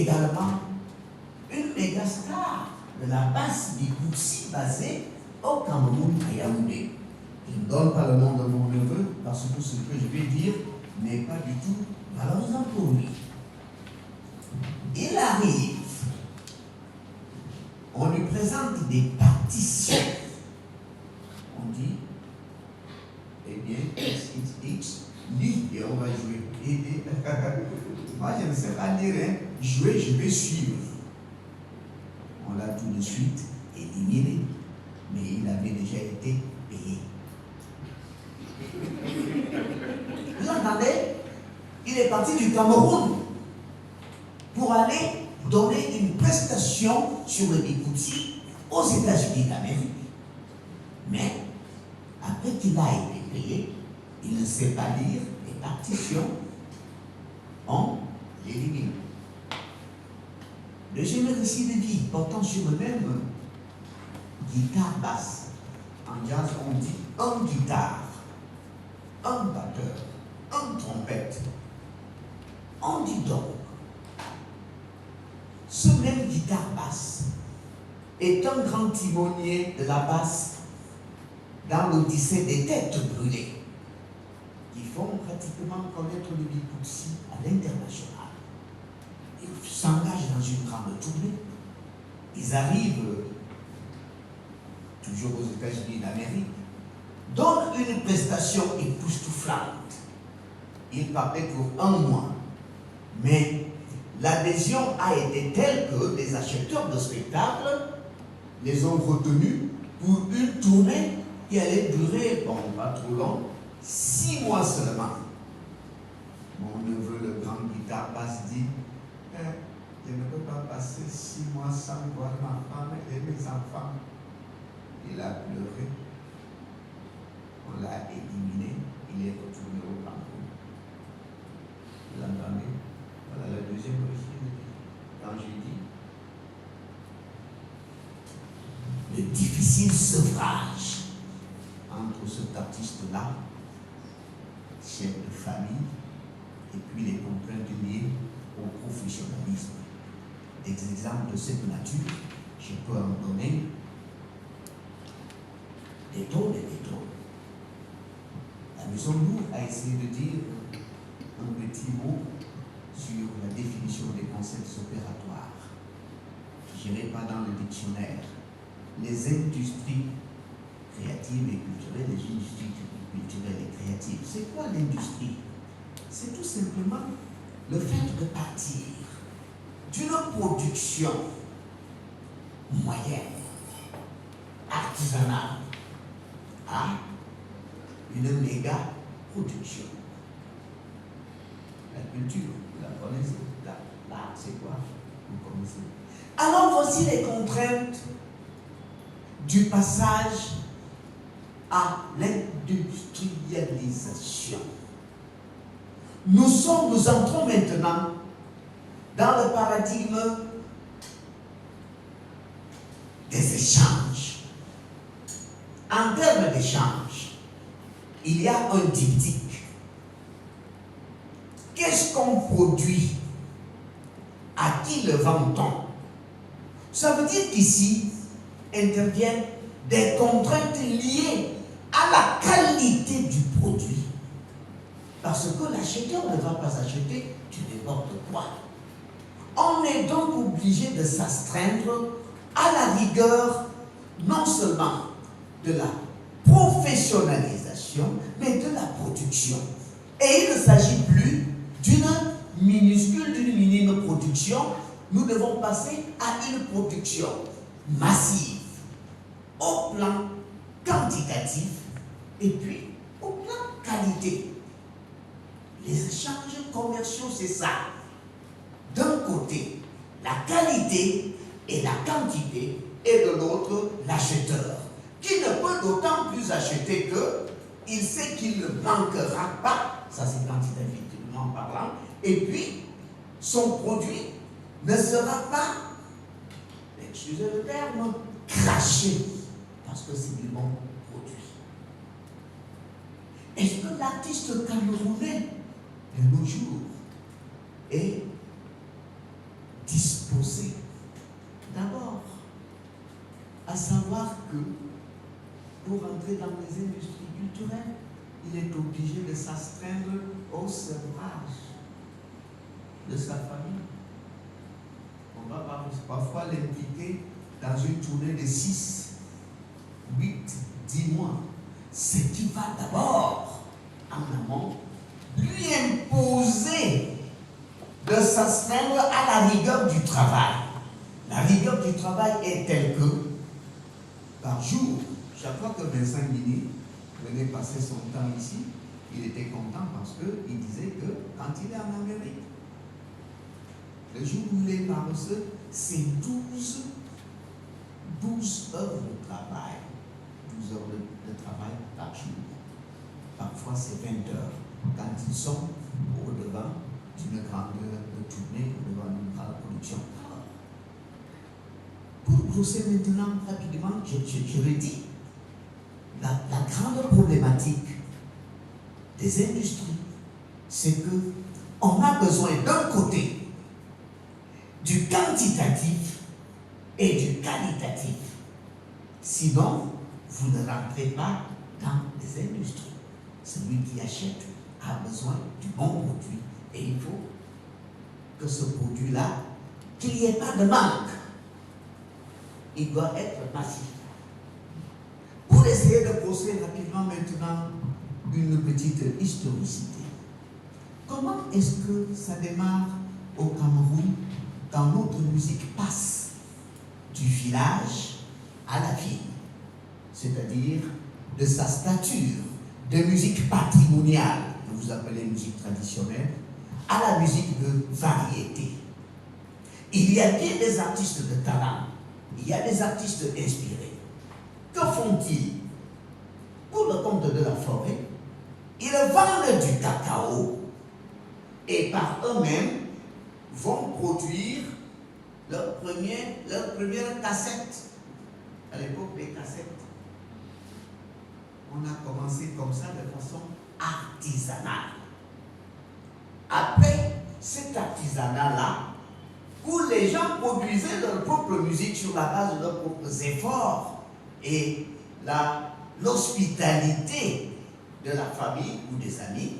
également une méga star de la basse Bikoutsi basée au Cameroun, à Yaoundé. Je ne donne pas le nom de mon neveu parce que ce que je vais dire n'est pas du tout valorisant pour lui. Il arrive, on lui présente des partitions. On dit, eh bien, X, lis et on va jouer. Moi, je ne sais pas lire, hein. Jouer, je vais suivre. On l'a tout de suite éliminé, mais il avait déjà été payé. Vous entendez? Il est parti du Cameroun pour aller donner une prestation sur le Bikoutsi aux États-Unis d'Amérique. Mais, après qu'il a été payé, il ne sait pas lire les partitions, on l'élimine. Deuxième récit de vie portant sur le même guitare basse. En jazz, on dit un guitare, un batteur, un trompette. On dit donc, ce même guitare basse est un grand timonier de la basse dans l'Odyssée des têtes brûlées qui font pratiquement connaître le Bikoutsi à l'international. Ils s'engagent dans une grande tournée. Ils arrivent toujours aux États-Unis d'Amérique, donnent une prestation époustouflante. Ils parlaient pour un mois. Mais l'adhésion a été telle que les acheteurs de spectacles les ont retenus pour une tournée qui allait durer, bon, pas trop long, 6 mois seulement. Mon neveu, le grand guitare basse, dit je ne peux pas passer 6 mois sans voir ma femme et mes enfants. Il a pleuré. On l'a éliminé. Il est retourné au Cameroun. Vous entendez? Voilà la deuxième origine. Quand j'ai dit le difficile sevrage entre cet artiste-là, chef de famille, et puis les contraintes liées au professionnalisme. Des exemples de cette nature, je peux en donner des tonnes et des tonnes. La Maison Louvre a essayé de dire un petit mot sur la définition des concepts opératoires. Je n'irai pas dans le dictionnaire. Les industries créatives et culturelles, les industries culturelles et créatives. C'est quoi l'industrie? C'est tout simplement le fait de partir d'une production moyenne, artisanale, à une méga production. La culture, vous la connaissez. L'art, c'est quoi? Vous connaissez. Alors voici les contraintes du passage à l'industrialisation. Nous entrons maintenant dans le paradigme des échanges. En termes d'échange, il y a un diptyque. Qu'est-ce qu'on produit? À qui le vend-on? Ça veut dire qu'ici interviennent des contraintes liées à la qualité du produit. Parce que l'acheteur ne va pas acheter du n'importe quoi. On est donc obligé de s'astreindre à la rigueur, non seulement de la professionnalisation, mais de la production. Et il ne s'agit plus d'une minuscule, d'une minime production. Nous devons passer à une production massive, au plan quantitatif et puis au plan qualité. Les échanges commerciaux, c'est ça. D'un côté, la qualité et la quantité, et de l'autre, l'acheteur, qui ne peut d'autant plus acheter qu'il sait qu'il ne manquera pas, ça c'est quantitativement parlant, et puis son produit ne sera pas, excusez le terme, craché, parce que c'est du bon produit. Est-ce que l'artiste camerounais de nos jours est disposé d'abord à savoir que pour entrer dans les industries culturelles, il est obligé de s'astreindre au sevrage de sa famille. On va parfois l'impliquer dans une tournée de 6, 8, 10 mois. Ce qui va d'abord, en amont, lui imposer de s'astreindre à la rigueur du travail. La rigueur du travail est telle que, par jour, chaque fois que Vincent Guigny venait passer son temps ici, il était content parce qu'il disait que quand il est en Amérique, le jour où il est paresseux, c'est 12 heures de travail. 12 heures de travail par jour. Parfois, c'est 20 heures quand ils sont au-devant d'une grande tournée, au-devant d'une grande production. Pour brosser maintenant rapidement, je le dis, la grande problématique des industries, c'est qu'on a besoin d'un côté du quantitatif et du qualitatif. Sinon, vous ne rentrez pas dans les industries. Celui qui achète a besoin du bon produit et il faut que ce produit-là, qu'il n'y ait pas de manque. Il doit être massif. Pour essayer de brosser rapidement maintenant une petite historicité. Comment est-ce que ça démarre au Cameroun quand notre musique passe du village à la ville, c'est-à-dire de sa stature de musique patrimoniale, que vous appelez musique traditionnelle, à la musique de variété. Il y a bien des artistes de talent, il y a des artistes inspirés. Que font-ils? Pour le compte de la forêt, ils vendent du cacao et par eux-mêmes vont produire leur première cassette. À l'époque des cassettes, on a commencé comme ça de façon artisanale. Après cet artisanat-là, où les gens produisaient leur propre musique sur la base de leurs propres efforts et l'hospitalité de la famille ou des amis,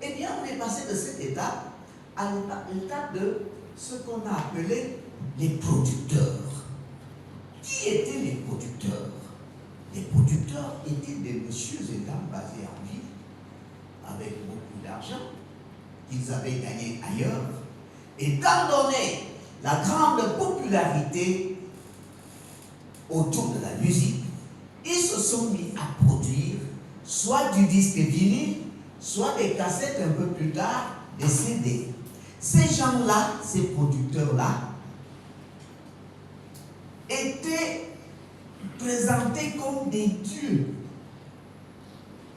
eh bien on est passé de cet état à l'état de ce qu'on a appelé les producteurs. Qui étaient les producteurs? Les producteurs étaient des messieurs et dames basés en ville, avec beaucoup d'argent, qu'ils avaient gagné ailleurs. Étant donné la grande popularité autour de la musique, ils se sont mis à produire soit du disque vinyle, soit des cassettes un peu plus tard, des CD. Ces gens-là, ces producteurs-là, étaient présentés comme des dieux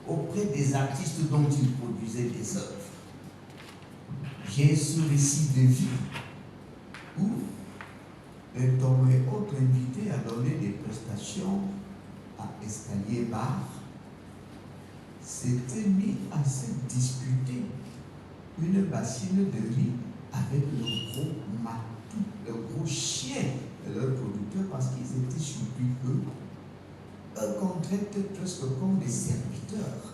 auprès des artistes dont ils produisaient des œuvres. J'ai ce récit de vie où un homme et autre invité à donner des prestations à Escalier Bar s'était mis à se disputer une bassine de riz avec le gros matou, le gros chien de leur producteur, parce qu'ils étaient surpris qu'on traite presque comme des serviteurs.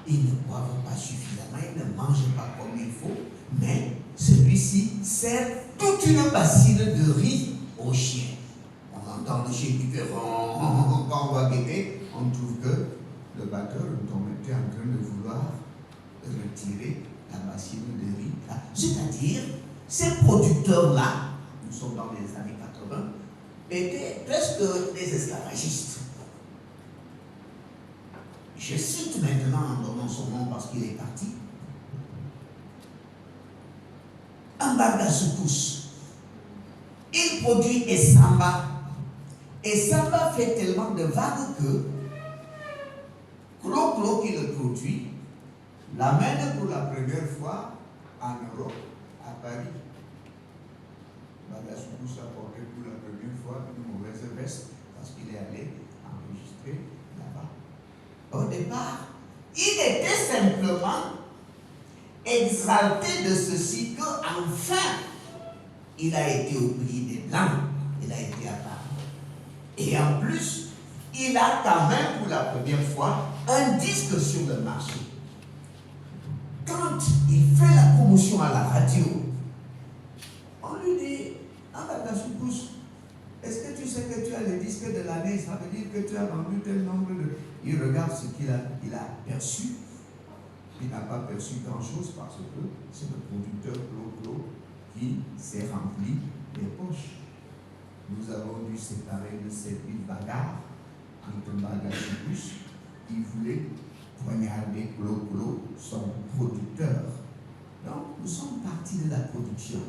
Ils ne boivent pas suffisamment, ils ne mangent pas comme il faut, mais celui-ci sert toute une bassine de riz au chien. On entend le chien qui fait quand on va guetter, on trouve que le batteur était en train de vouloir retirer la bassine de riz. C'est-à-dire, ces producteurs-là, nous sommes dans les années 80, étaient presque des esclavagistes. Je cite maintenant en donnant son nom parce qu'il est parti. Ambarga Soukous. Il produit Essamba. Essamba fait tellement de vagues que Clo-Clo qui le produit l'amène pour la première fois en Europe, à Paris. Ambarga Soukous a porté pour la première fois une mauvaise veste parce qu'il est allé enregistrer là-bas. Au départ, il était simplement exalté de ceci que, enfin, il a été au pays des Blancs, il a été à Paris. Et en plus, il a quand même pour la première fois un disque sur le marché. Quand il fait la promotion à la radio, on lui dit, ah ben la Soukous, est-ce que tu sais que tu as le disque de l'année? Ça veut dire que tu as vendu tel nombre de... Il regarde ce qu'il a perçu. Il n'a pas perçu grand-chose parce que c'est le producteur Claude qui s'est rempli les poches. Nous avons dû séparer de cette ville bagarre entre Mbaga Soukous qui voulait poignarder Claude, son producteur. Donc, nous sommes partis de la production,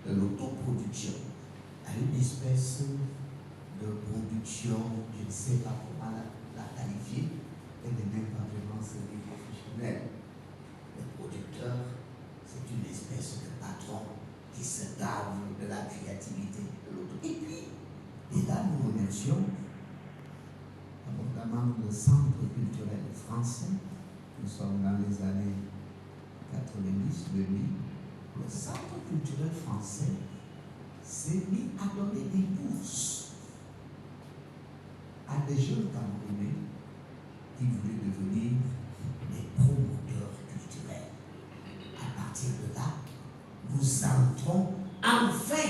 de l'autoproduction, à une espèce de production, je ne sais pas comment la qualifier, elle n'est même pas vraiment semi-professionnelle. Le producteur, c'est une espèce de patron qui se gave de la créativité de l'autre. Et puis, et là, nous remercions notamment le Centre culturel français. Nous sommes dans les années 90, 2000. Le Centre culturel français s'est mis à donner des bourses à des jeunes Camerounais qui voulaient devenir des promoteurs culturels. À partir de là, nous entrons enfin,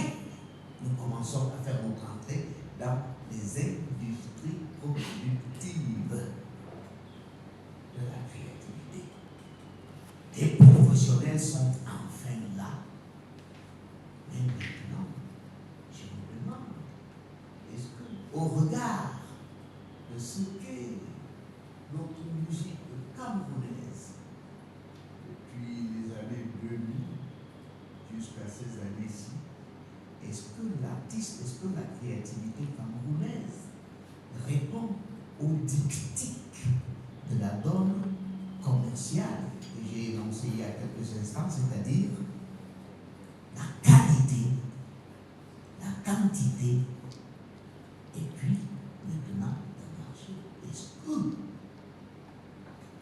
nous commençons à faire notre entrée dans les industries productives de la créativité. Les professionnels sont enfin là. Mais maintenant, je me demande, est-ce que, au regard de ce qu'est notre musique camerounaise depuis les années 2000 jusqu'à ces années-ci, est-ce que l'artiste, est-ce que la créativité camerounaise répond aux dictiques de la donne commerciale que j'ai énoncée il y a quelques instants, c'est-à-dire la qualité, la quantité, et puis maintenant le marché.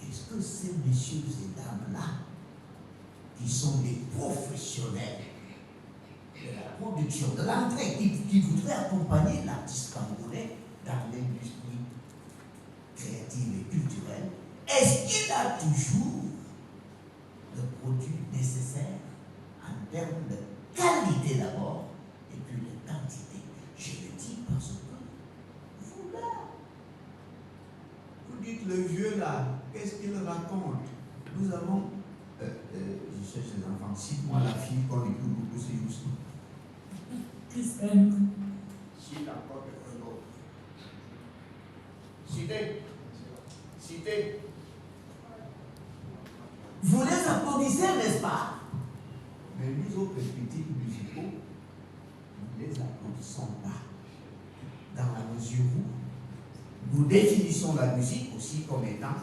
Est-ce que ces messieurs et dames-là, qui sont des professionnels de la production, de l'entrée, qui voudraient accompagner l'artiste camerounais dans l'industrie créative et culturelle, est-ce qu'il a toujours le produit nécessaire en termes de qualité d'abord et puis de quantité? Je le dis parce que vous là, vous dites le vieux là, qu'est-ce qu'il raconte? Nous avons, je cherche les enfants, cite-moi la fille qu'on écoute beaucoup, c'est juste. Christine. Cite encore quelqu'un d'autre. Citez. Citez. Vous les applaudissez, n'est-ce pas? Mais nous autres critiques musicaux, nous ne les applaudissons pas. Dans la mesure où nous définissons la musique aussi comme étant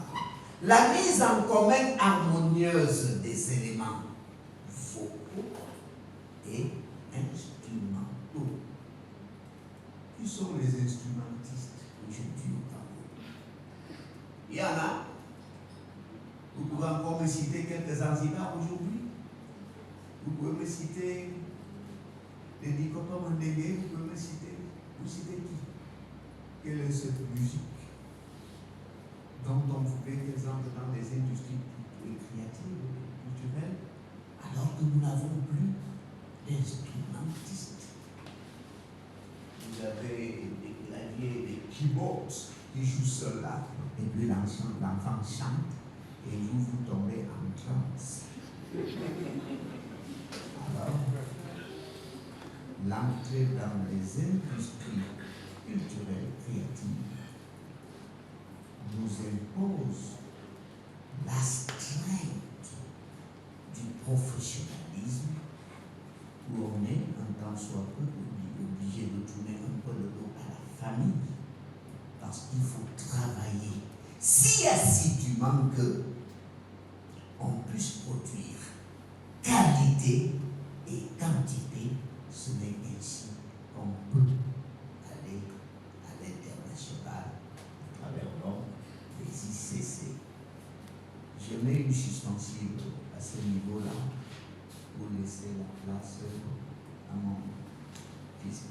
la mise en commun harmonieuse des éléments vocaux et instrumentaux. Qui sont les instrumentistes aujourd'hui au Cameroun? Il y en a. Vous pouvez encore me citer quelques Zanzibar aujourd'hui. Vous pouvez me citer les Dikoto Mandenge, vous pouvez me citer. Vous citez qui? Quelle est cette musique dont on fait exemple dans les industries créatives et culturelles, alors que nous n'avons plus d'instrumentistes? Vous avez des claviers, des keyboards qui jouent seuls là, et puis l'enfant chante, et vous tombez en transe. Alors, l'entrée dans les industries culturelles créatives nous impose l'astreinte du professionnalisme où on est un tant soit peu obligé de tourner un peu le dos à la famille parce qu'il faut travailler si assidûment que on puisse produire qualité et quantité. Ce n'est ainsi qu'on peut aller à l'international à travers l'ordre des ICC. Je mets une suspensive à ce niveau-là pour laisser la place à mon fils.